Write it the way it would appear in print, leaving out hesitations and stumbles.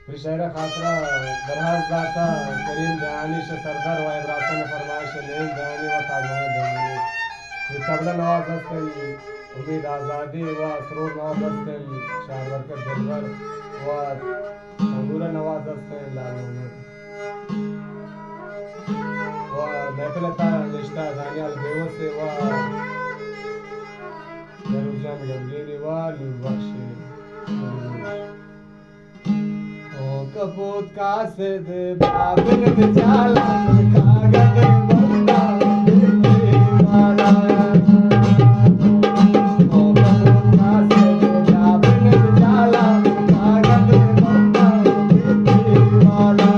फिर शहर खासरा दरहाज दाता करीम दयानी से सरदार व इब्राहिम फरमाइश नहीं दयानी व ताजमहल दयानी फिर तबला नवाज हसन उम्मीद आज़ादी व सरूर नवाज हसन शाह बरकत दिलवर व अंगूरा नवाज हसन लाल मोहम्मद व महफिलता रिश्ता दानियाल बेवसे व जरूरजान गमगीनी व नूरबख्श कपूत कासिद बाबिल जाला कागज बंदा दीवाना ओ कपूत कासिद बाबिल जाला कागज बंदा दीवाना